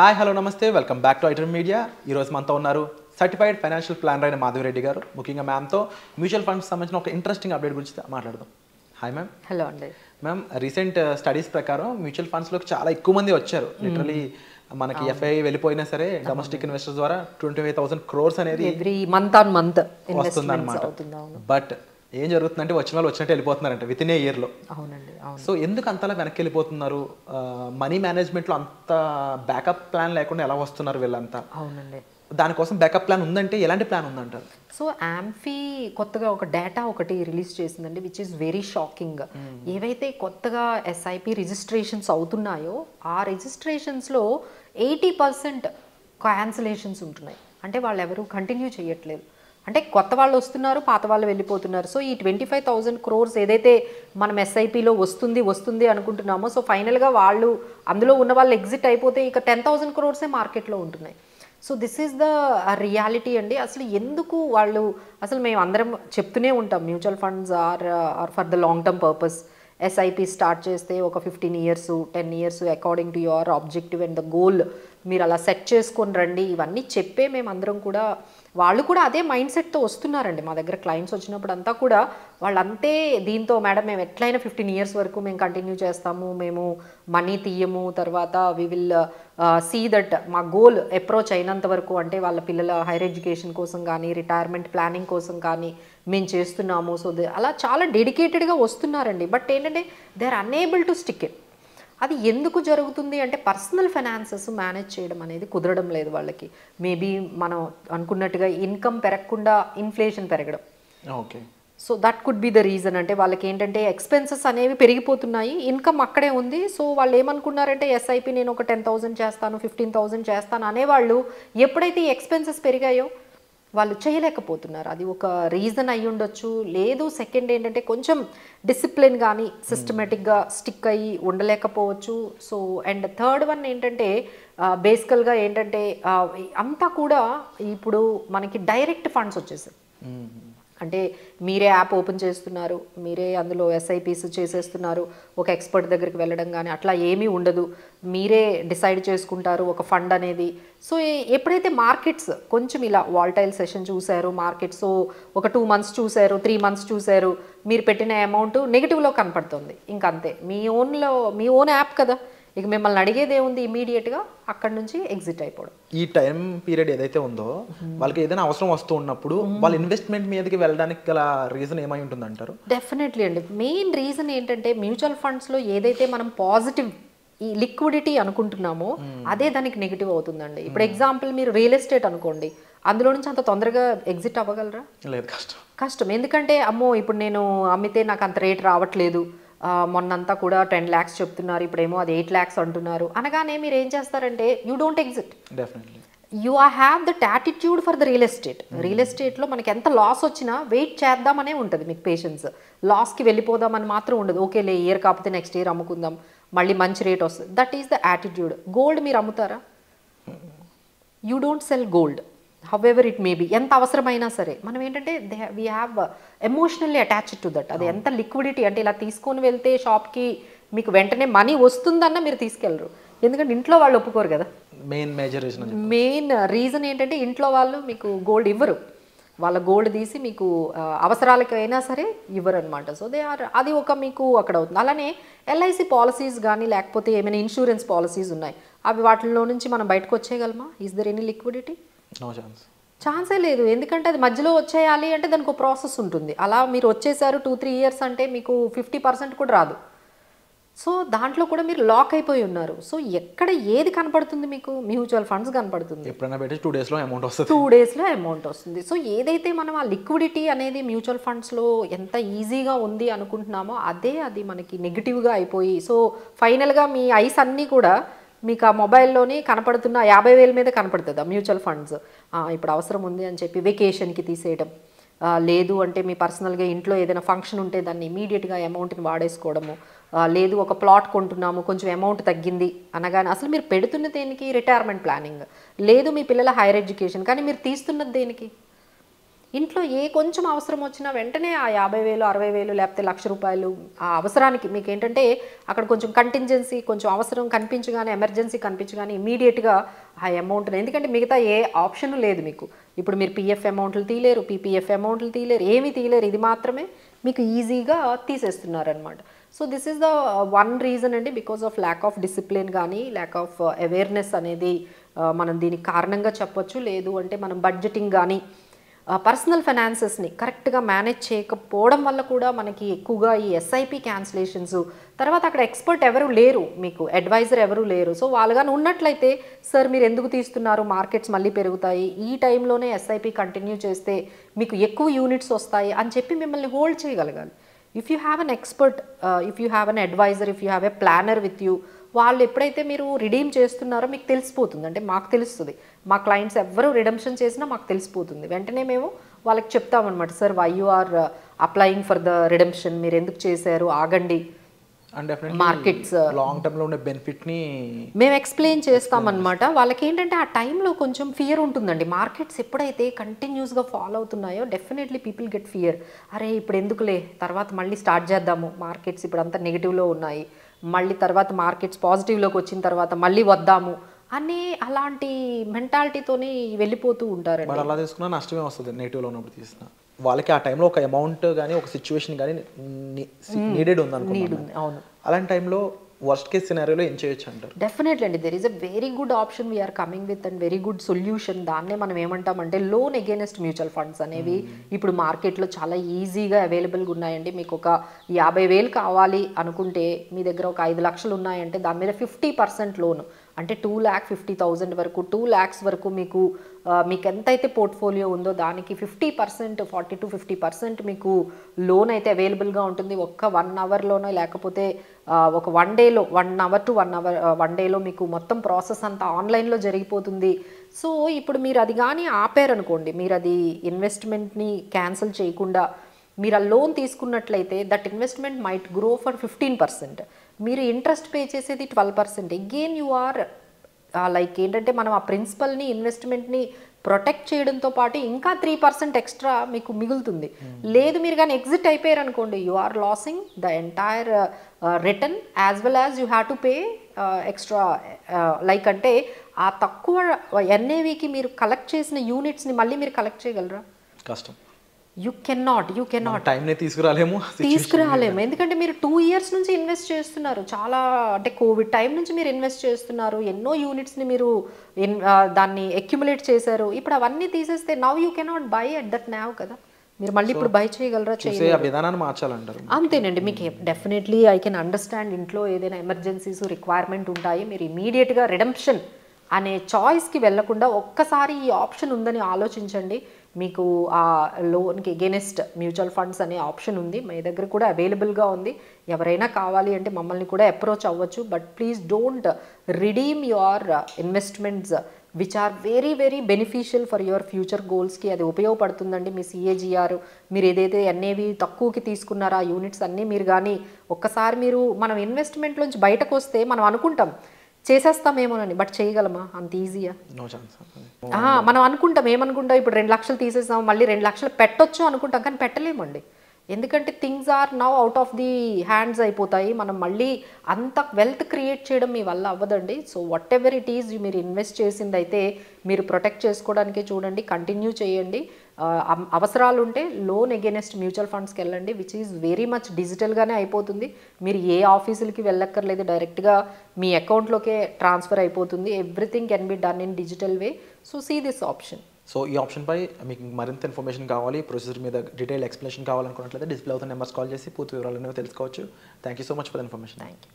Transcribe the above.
Hi hello నమస్తే welcome back to item media. ఈరోజు మనతో ఉన్నారు సర్టిఫైడ్ ఫైనాన్షియల్ ప్లానర్ అయిన మాధవి రెడ్డి గారు. ముఖ్యంగా మ్యామ్తో మ్యూచువల్ ఫండ్స్ సంబంధించిన ఒక ఇంట్రెస్టింగ్ అప్డేట్ గురించి మాట్లాడదాం. Hi ma'am. హలో అండి. మ్యామ్, రీసెంట్ స్టడీస్ ప్రకారం మ్యూచువల్ ఫండ్స్లోకి చాలా ఎక్కువ మంది వచ్చారు. లిటరలీ మనకి ఎఫ్ఐ వెళ్ళిపోయినా సరే డొమెస్టిక్ ఇన్వెస్టర్స్ ద్వారా 25,000 crores అనేది ఎవ్రీ మంత్ ఆన్ మంత్ వస్తుంది అనమాట. బట్ ఏం జరుగుతుందంటే వచ్చిన వాళ్ళు వచ్చినట్టు వెళ్ళిపోతున్నారంట విత్ ఇన్ ఏ ఇయర్లో. అవునండి, అవును. సో ఎందుకు అంతలా వెనక్కి వెళ్ళిపోతున్నారు? మనీ మేనేజ్మెంట్లో అంత బ్యాకప్ ప్లాన్ లేకుండా ఎలా వస్తున్నారు వీళ్ళంతా? అవునండి. దానికోసం బ్యాకప్ ప్లాన్ ఉందంటే ఎలాంటి ప్లాన్ ఉందంటారు? సో ఆంఫీ కొత్తగా ఒక డేటా ఒకటి రిలీజ్ చేసిందండి, విచ్ ఈస్ వెరీ షాకింగ్. ఏవైతే కొత్తగా ఎస్ఐపి రిజిస్ట్రేషన్స్ అవుతున్నాయో ఆ రిజిస్ట్రేషన్స్లో 80% క్యాన్సిలేషన్స్ ఉంటున్నాయి. అంటే వాళ్ళు ఎవరు కంటిన్యూ చేయట్లేదు. అంటే కొత్త వాళ్ళు వస్తున్నారు, పాత వాళ్ళు వెళ్ళిపోతున్నారు. సో ఈ 25,000 crores ఏదైతే మనం ఎస్ఐపిలో వస్తుంది అనుకుంటున్నామో, సో ఫైనల్గా వాళ్ళు అందులో ఉన్న వాళ్ళు ఎగ్జిట్ అయిపోతే ఇక 10,000 crores మార్కెట్లో ఉంటున్నాయి. So this is the reality అండి. అసలు ఎందుకు వాళ్ళు, అసలు మేము అందరం చెప్తూనే ఉంటాం mutual funds are for the long term purpose. SIP start చేస్తే ఒక 15 years 10 years according to your objective and the goal మీరు అలా సెట్ చేసుకొని రండి. ఇవన్నీ చెప్పే మేము అందరం కూడా, వాళ్ళు కూడా అదే మైండ్ సెట్తో వస్తున్నారండి. మా దగ్గర క్లయింట్స్ వచ్చినప్పుడు అంతా కూడా వాళ్ళంతే దీంతో, మేడం మేము ఎట్లయినా 15 years వరకు మేము కంటిన్యూ చేస్తాము, మేము మనీ తీయము, తర్వాత వి విల్ సీ దట్ మా గోల్ అప్రోచ్ అయినంత వరకు, అంటే వాళ్ళ పిల్లల హైయర్ ఎడ్యుకేషన్ కోసం కానీ రిటైర్మెంట్ ప్లానింగ్ కోసం కానీ మేము చేస్తున్నాము. సో అలా చాలా డెడికేటెడ్గా వస్తున్నారండి. బట్ ఏంటంటే they are unable to stick it. అది ఎందుకు జరుగుతుంది అంటే పర్సనల్ ఫైనాన్సెస్ మేనేజ్ చేయడం అనేది కుదరడం లేదు వాళ్ళకి. మేబీ మనం అనుకున్నట్టుగా ఇన్కమ్ పెరగకుండా ఇన్ఫ్లేషన్ పెరగడం. Okay. So that could be the reason. అంటే వాళ్ళకి ఏంటంటే ఎక్స్పెన్సెస్ అనేవి పెరిగిపోతున్నాయి, ఇన్కమ్ అక్కడే ఉంది. సో వాళ్ళు ఏమనుకున్నారంటే ఎస్ఐపి నేను ఒక 10,000 చేస్తాను, 15,000 చేస్తాను అనేవాళ్ళు ఎప్పుడైతే ఈ ఎక్స్పెన్సెస్ పెరిగాయో వాళ్ళు చేయలేకపోతున్నారు. అది ఒక రీజన్ అయ్యి ఉండొచ్చు. లేదు, సెకండ్ ఏంటంటే కొంచెం డిసిప్లిన్ కానీ సిస్టమేటిక్గా స్టిక్ అయ్యి ఉండలేకపోవచ్చు. సో అండ్ థర్డ్ వన్ ఏంటంటే బేసికల్గా ఏంటంటే అంతా కూడా ఇప్పుడు మనకి డైరెక్ట్ ఫండ్స్ వచ్చేసాయి. అంటే మీరే యాప్ ఓపెన్ చేస్తున్నారు, మీరే అందులో ఎస్ఐపిస్ చేసేస్తున్నారు, ఒక ఎక్స్పర్ట్ దగ్గరికి వెళ్ళడం కానీ అట్లా ఏమీ ఉండదు, మీరే డిసైడ్ చేసుకుంటారు ఒక ఫండ్ అనేది. సో ఎప్పుడైతే మార్కెట్స్ కొంచెం ఇలా వాల్టైల్ సెషన్ చూశారు, మార్కెట్స్ ఒక 2 months చూశారు, 3 months చూశారు, మీరు పెట్టిన అమౌంట్ నెగిటివ్లో కనపడుతుంది. ఇంకంతే, మీ ఓన్ యాప్ కదా, ఇక మిమ్మల్ని అడిగేది ఏముంది, ఇమీడియట్గా అక్కడ నుంచి ఎగ్జిట్ అయిపోవడం. ఈ టైం పీరియడ్ ఏదైతే ఉందో వాళ్ళకి ఏదైనా అవసరం వస్తూ ఉన్నప్పుడు వాళ్ళ ఇన్వెస్ట్మెంట్ మీదకి వెళ్ళడానికి గల రీజన్ ఏమై ఉంటుంది అంటారు? డెఫినెట్లీ అండి. మెయిన్ రీజన్ ఏంటంటే మ్యూచువల్ ఫండ్స్లో ఏదైతే మనం పాజిటివ్ ఈ లిక్విడిటీ అనుకుంటున్నామో అదే దానికి నెగిటివ్ అవుతుందండి. ఇప్పుడు ఎగ్జాంపుల్ మీరు రియల్ ఎస్టేట్ అనుకోండి, అందులో నుంచి అంత తొందరగా ఎగ్జిట్ అవ్వగలరా? లేదు, కష్టం. ఎందుకంటే అమ్మో ఇప్పుడు నేను అమ్మితే నాకు అంత రేట్ రావట్లేదు, మొన్నంతా కూడా 10 lakhs చెప్తున్నారు, ఇప్పుడేమో అది 8 lakhs అంటున్నారు అనగానే మీరు ఏం చేస్తారంటే you don't exit. Definitely you have that attitude for the real estate. Real ఎస్టేట్లో మనకి ఎంత లాస్ వచ్చినా వెయిట్ చేద్దామనే ఉంటుంది మీకు పేషెన్స్. లాస్కి వెళ్ళిపోదామని మాత్రం ఉండదు. ఓకేలే, ఇయర్ కాకపోతే నెక్స్ట్ ఇయర్ అమ్ముకుందాం, మళ్ళీ మంచి రేట్ వస్తుంది. That is the attitude. Gold మీరు అమ్ముతారా? You don't sell gold however it may be. ఎంత అవసరమైనా సరే మనం ఏంటంటే we have emotionally attached to that. అది ఎంత లిక్విడిటీ అంటే ఇలా తీసుకొని వెళ్తే షాప్కి మీకు వెంటనే మనీ వస్తుందన్న మీరు తీసుకెళ్ళరు, ఎందుకంటే ఇంట్లో వాళ్ళు ఒప్పుకోరు కదా. మెయిన్ రీజన్ ఏంటంటే ఇంట్లో వాళ్ళు మీకు గోల్డ్ ఇవ్వరు, వాళ్ళ గోల్డ్ తీసి మీకు అవసరాలకైనా సరే ఇవ్వరు అనమాట. సో దే ఆర్, అది ఒక మీకు అక్కడ అవుతుంది. అలానే ఎల్ఐసి పాలసీస్ కానీ లేకపోతే ఏమైనా ఇన్సూరెన్స్ పాలసీస్ ఉన్నాయి, అవి వాటిలో నుంచి మనం బయటకు వచ్చేయగలమా? Is there any liquidity? ఛాన్సే లేదు. ఎందుకంటే అది మధ్యలో వచ్చేయాలి అంటే దానికి ఒక ప్రాసెస్ ఉంటుంది. అలా మీరు వచ్చేసారు 2-3 years అంటే మీకు 50% కూడా రాదు. సో దాంట్లో కూడా మీరు లాక్ అయిపోయి ఉన్నారు. సో ఎక్కడ ఏది కనపడుతుంది మీకు? మ్యూచువల్ ఫండ్స్ కనపడుతుంది. 2 daysలో అమౌంట్ వస్తుంది. 2 daysలో అమౌంట్ వస్తుంది. సో ఏదైతే మనం ఆ లిక్విడిటీ అనేది మ్యూచువల్ ఫండ్స్లో ఎంత ఈజీగా ఉంది అనుకుంటున్నామో అదే అది మనకి నెగిటివ్గా అయిపోయి, సో ఫైనల్గా మీ ఐస్ అన్నీ కూడా మీకు ఆ మొబైల్లోనే కనపడుతున్న 50,000 మీద కనపడుతుంది ఆ మ్యూచువల్ ఫండ్స్. ఇప్పుడు అవసరం ఉంది అని చెప్పి వెకేషన్కి తీసేయడం, లేదు అంటే మీ పర్సనల్గా ఇంట్లో ఏదైనా ఫంక్షన్ ఉంటే దాన్ని ఇమీడియట్గా అమౌంట్ని వాడేసుకోవడము, లేదు ఒక ప్లాట్ కొంటున్నాము కొంచెం అమౌంట్ తగ్గింది అనగానే, అసలు మీరు పెడుతున్న దేనికి? Retirement planning. లేదు మీ పిల్లల హైయర్ ఎడ్యుకేషన్, కానీ మీరు తీస్తున్నది దేనికి? ఇంట్లో ఏ కొంచెం అవసరం వచ్చినా వెంటనే ఆ 50,000 60,000 లేకపోతే ₹1,00,000 ఆ అవసరానికి మీకు ఏంటంటే అక్కడ కొంచెం కంటింజెన్సీ కొంచెం అవసరం కనిపించగానే ఎమర్జెన్సీ కనిపించగానే ఇమీడియట్గా ఆ అమౌంట్ని, ఎందుకంటే మిగతా ఏ ఆప్షన్ లేదు మీకు. ఇప్పుడు మీరు పిఎఫ్ అమౌంట్లు తీయలేరు, పీపీఎఫ్ అమౌంట్లు తీయలేరు, ఏమీ తీయలేరు. ఇది మాత్రమే మీకు ఈజీగా తీసేస్తున్నారనమాట. So this is the one reason అండి, because of lack of discipline కానీ ల్యాక్ ఆఫ్ అవేర్నెస్ అనేది మనం దీనికి కారణంగా చెప్పొచ్చు. లేదు అంటే మనం బడ్జెటింగ్ కానీ పర్సనల్ ఫైనాన్సెస్ని కరెక్ట్గా మేనేజ్ చేయకపోవడం వల్ల కూడా మనకి ఎక్కువగా ఈ ఎస్ఐపి క్యాన్సిలేషన్స్, తర్వాత అక్కడ ఎక్స్పర్ట్ ఎవరు లేరు, మీకు అడ్వైజర్ ఎవరు లేరు. సో వాళ్ళు కానీ ఉన్నట్లయితే సార్ మీరు ఎందుకు తీస్తున్నారు, మార్కెట్స్ మళ్ళీ పెరుగుతాయి, ఈ టైంలోనే ఎస్ఐపి కంటిన్యూ చేస్తే మీకు ఎక్కువ యూనిట్స్ వస్తాయి అని చెప్పి మిమ్మల్ని హోల్డ్ చేయగలగాలి. If you have an expert, if you have an advisor, if you have a planner with you, వాళ్ళు ఎప్పుడైతే మీరు రిడీమ్ చేస్తున్నారో మీకు తెలిసిపోతుంది. అంటే మాకు తెలుస్తుంది, మా క్లయింట్స్ ఎవరు రిడమ్షన్ చేసినా మాకు తెలిసిపోతుంది. వెంటనే మేము వాళ్ళకి చెప్తామన్నమాట, sir why you are applying for the redemption, మీరు ఎందుకు చేశారు, ఆగండి. అండ్ డెఫినెట్లీ మార్కెట్స్ లాంగ్ టర్మ్లో ఉండే బెనిఫిట్ని మేము ఎక్స్ప్లెయిన్ చేస్తామన్నమాట. వాళ్ళకి ఏంటంటే ఆ టైంలో కొంచెం ఫియర్ ఉంటుందండి. మార్కెట్స్ ఎప్పుడైతే కంటిన్యూస్గా ఫాలో అవుతున్నాయో డెఫినెట్లీ పీపుల్ గెట్ ఫియర్. అరే ఇప్పుడు ఎందుకులే, తర్వాత మళ్ళీ స్టార్ట్ చేద్దాము, మార్కెట్స్ ఇప్పుడు అంతా నెగిటివ్లో ఉన్నాయి, మళ్ళీ తర్వాత మార్కెట్స్ పాజిటివ్లోకి వచ్చిన తర్వాత మళ్ళీ వద్దాము అనే అలాంటి మెంటాలిటీతోనే వెళ్ళిపోతూ ఉంటారండి. వాళ్ళు అలా తీసుకున్నా నష్టమే వస్తుంది నెగిటివ్లో ఉన్నప్పుడు తీసిన వాళ్ళకి. ఆ టైంలో ఒక అమౌంట్ కానీ ఒక సిచ్యువేషన్ కానీ నీడెడ్ ఉంది అనుకుంటున్నాను. అవును, అలాంటి టైంలో వర్స్ట్ కేస్ సినారియోలో ఏం చేయొచ్చు అంటారు? డెఫినెట్లీ అండి, there is a very good option we are coming with and very good solution. దాన్నే మనం ఏమంటామంటే లోన్ అగేనెస్ట్ మ్యూచువల్ ఫండ్స్ అనేవి ఇప్పుడు మార్కెట్లో చాలా ఈజీగా అవైలబుల్గా ఉన్నాయండి. మీకు ఒక 50,000 కావాలి అనుకుంటే మీ దగ్గర ఒక 5 లక్షలు ఉన్నాయంటే దాని మీద 50% లోన్, అంటే 2,50,000 వరకు 2 lakhs వరకు మీకు ఎంతైతే పోర్ట్ఫోలియో ఉందో దానికి 50%, 40 to 50% మీకు లోన్ అయితే అవైలబుల్గా ఉంటుంది. ఒక్క 1 అవర్లోనో లేకపోతే ఒక 1 డేలో 1 hour to 1 డేలో మీకు మొత్తం ప్రాసెస్ అంతా ఆన్లైన్లో జరిగిపోతుంది. సో ఇప్పుడు మీరు అది కానీ ఆపారనుకోండి, మీరు అది ఇన్వెస్ట్మెంట్ని క్యాన్సిల్ చేయకుండా మీరు ఆ లోన్ తీసుకున్నట్లయితే that investment might grow for 15%. మీరు ఇంట్రెస్ట్ పే చేసేది 12%. అగైన్ యు ఆర్ లైక్ ఏంటంటే మనం ఆ ప్రిన్సిపల్ని ఇన్వెస్ట్మెంట్ని ప్రొటెక్ట్ చేయడంతో పాటు ఇంకా 3% ఎక్స్ట్రా మీకు మిగులుతుంది. లేదు మీరు కానీ ఎగ్జిట్ అయిపోయారు అనుకోండి, you are losing the entire return as well as you have to pay extra. Like అంటే ఆ తక్కువ ఎన్ఏవికి మీరు కలెక్ట్ చేసిన యూనిట్స్ని మళ్ళీ మీరు కలెక్ట్ చేయగలరా? కష్టం. యూ కెనాట్ టైంని తీసుకురాలేము. ఎందుకంటే మీరు 2 years నుంచి ఇన్వెస్ట్ చేస్తున్నారు, చాలా అంటే కోవిడ్ టైం నుంచి మీరు ఇన్వెస్ట్ చేస్తున్నారు, ఎన్నో యూనిట్స్ని మీరు దాన్ని అక్యుములేట్ చేశారు. ఇప్పుడు అవన్నీ తీసేస్తే now you cannot by at that now కదా, మీరు మళ్ళీ ఇప్పుడు బై చేయగలరా? విధానాన్ని మార్చాలంటారు. అంతేనండి. మీకు డెఫినెట్లీ ఐ కెన్ అండర్స్టాండ్, ఇంట్లో ఏదైనా ఎమర్జెన్సీస్ రిక్వైర్మెంట్ ఉంటాయి, మీరు ఇమీడియట్గా రిడమ్షన్ అనే చాయిస్కి వెళ్లకుండా ఒక్కసారి ఈ ఆప్షన్ ఉందని ఆలోచించండి. మీకు ఆ లోన్కి ఎగెనెస్ట్ మ్యూచువల్ ఫండ్స్ అనే ఆప్షన్ ఉంది, మీ దగ్గర కూడా అవైలబుల్గా ఉంది. ఎవరైనా కావాలి అంటే మమ్మల్ని కూడా అప్రోచ్ అవ్వచ్చు. But please don't redeem your investments which are very very beneficial for your future గోల్స్కి. అది ఉపయోగపడుతుందండి. మీ CAGR మీరు ఏదైతే ఎన్ఏవి తక్కువకి తీసుకున్నారో ఆ యూనిట్స్ అన్నీ మీరు కానీ ఒక్కసారి మీరు మనం ఇన్వెస్ట్మెంట్లోంచి బయటకు వస్తే మనం అనుకుంటాం చేసేస్తామేమోనని, బట్ చేయగలమా? అంత ఈజీయా? No chance. మనం అనుకుంటాం, ఏమనుకుంటాం, ఇప్పుడు 2 లక్షలు తీసేసాం మళ్ళీ 2 లక్షలు పెట్టొచ్చు అనుకుంటాం, కానీ పెట్టలేమండి. ఎందుకంటే things are now out of the hands అయిపోతాయి. మనం మళ్ళీ అంత వెల్త్ క్రియేట్ చేయడం మీ వల్ల అవ్వదండి. So what ever it is మీరు ఇన్వెస్ట్ చేసింది అయితే మీరు ప్రొటెక్ట్ చేసుకోవడానికే చూడండి, కంటిన్యూ చేయండి. అవసరాలు ఉంటే లోన్ అగేనెస్ట్ మ్యూచువల్ ఫండ్స్కి వెళ్ళండి, విచ్ ఈజ్ వెరీ మచ్ డిజిటల్గానే అయిపోతుంది. మీరు ఏ ఆఫీసులకి వెళ్ళక్కర్లేదు, డైరెక్ట్గా మీ అకౌంట్లోకే ట్రాన్స్ఫర్ అయిపోతుంది. Everything can be done in digital way. So see this option. So ఈ ఆప్షన్పై మీకు మరింత ఇన్ఫర్మేషన్ కావాలి, ప్రొసీజర్ మీద డీటెయిల్ ఎక్స్ప్లెనేషన్ కావాలనుకున్నట్లయితే డిస్ప్లే అవుతున్న నెంబర్స్ కాల్ చేసి పూర్తి వివరాలు అనేవి తెలుసుకోవచ్చు. Thank you so much for the information. Thank you.